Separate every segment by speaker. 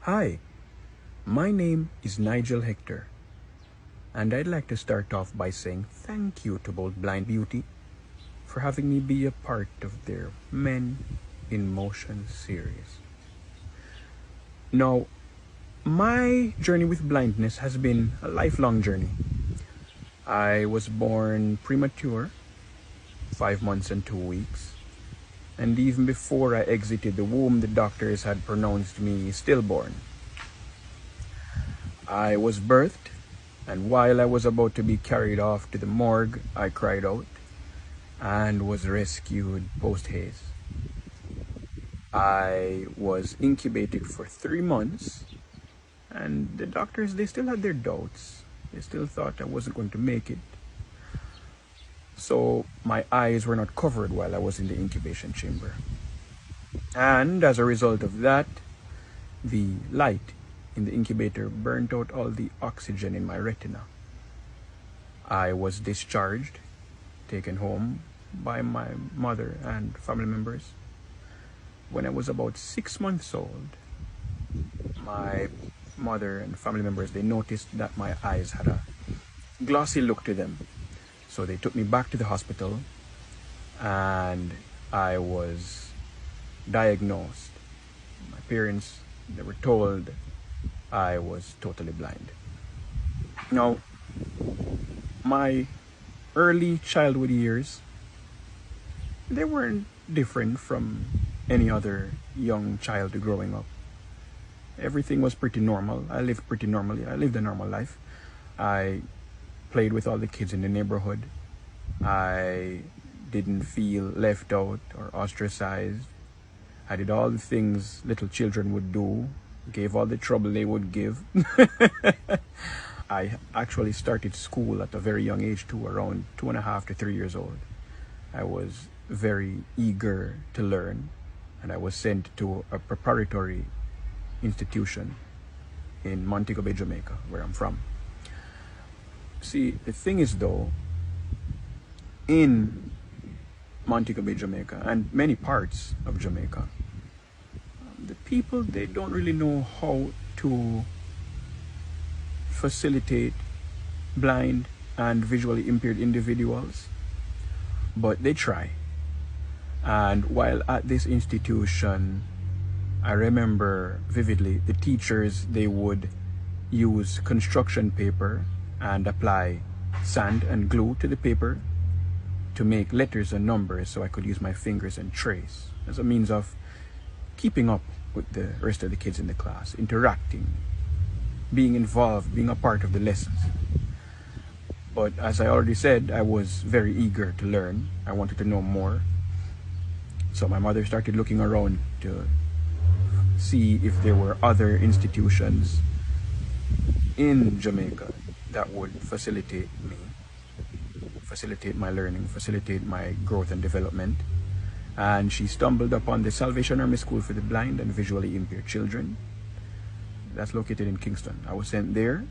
Speaker 1: Hi, my name is Nigel Hector, and I'd like to start off by saying thank you to Bold Blind Beauty for having me be a part of their Men in Motion series. Now, my journey with blindness has been a lifelong journey. I was born premature, 5 months and 2 weeks, and even before I exited the womb, the doctors had pronounced me stillborn. I was birthed, and while I was about to be carried off to the morgue, I cried out and was rescued post-haste. I was incubated for 3 months, and the doctors, they still had their doubts. They still thought I wasn't going to make it. So my eyes were not covered while I was in the incubation chamber. And as a result of that, the light in the incubator burnt out all the oxygen in my retina. I was discharged, taken home by my mother and family members. When I was about 6 months old, my mother and family members, they noticed that my eyes had a glossy look to them. So they took me back to the hospital, and I was diagnosed. My parents, they were told I was totally blind. Now, my early childhood years, they weren't different from any other young child growing up. Everything was pretty normal. I lived pretty normally. I lived a normal life. I played with all the kids in the neighborhood. I didn't feel left out or ostracized. I did all the things little children would do, gave all the trouble they would give. I actually started school at a very young age too, around 2.5 to 3 years old. I was very eager to learn, and I was sent to a preparatory institution in Montego Bay, Jamaica, where I'm from. See, the thing is though, in Montego Bay, Jamaica, and many parts of Jamaica, the people, they don't really know how to facilitate blind and visually impaired individuals, but they try. And while at this institution, I remember vividly the teachers, they would use construction paper and apply sand and glue to the paper to make letters and numbers so I could use my fingers and trace as a means of keeping up with the rest of the kids in the class, interacting, being involved, being a part of the lessons. But as I already said, I was very eager to learn. I wanted to know more. So my mother started looking around to see if there were other institutions in Jamaica that would facilitate me, facilitate my learning, facilitate my growth and development. And she stumbled upon the Salvation Army School for the Blind and Visually Impaired Children. That's located in Kingston. I was sent there.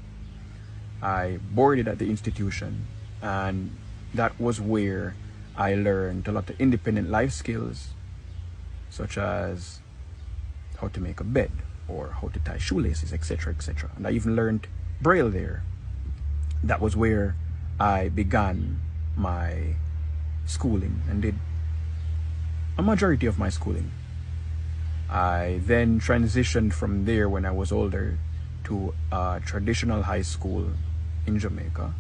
Speaker 1: I boarded at the institution, and that was where I learned a lot of independent life skills, such as how to make a bed or how to tie shoelaces, etc., etc. And I even learned Braille there. That was where I began my schooling and did a majority of my schooling. I then transitioned from there when I was older to a traditional high school in Jamaica.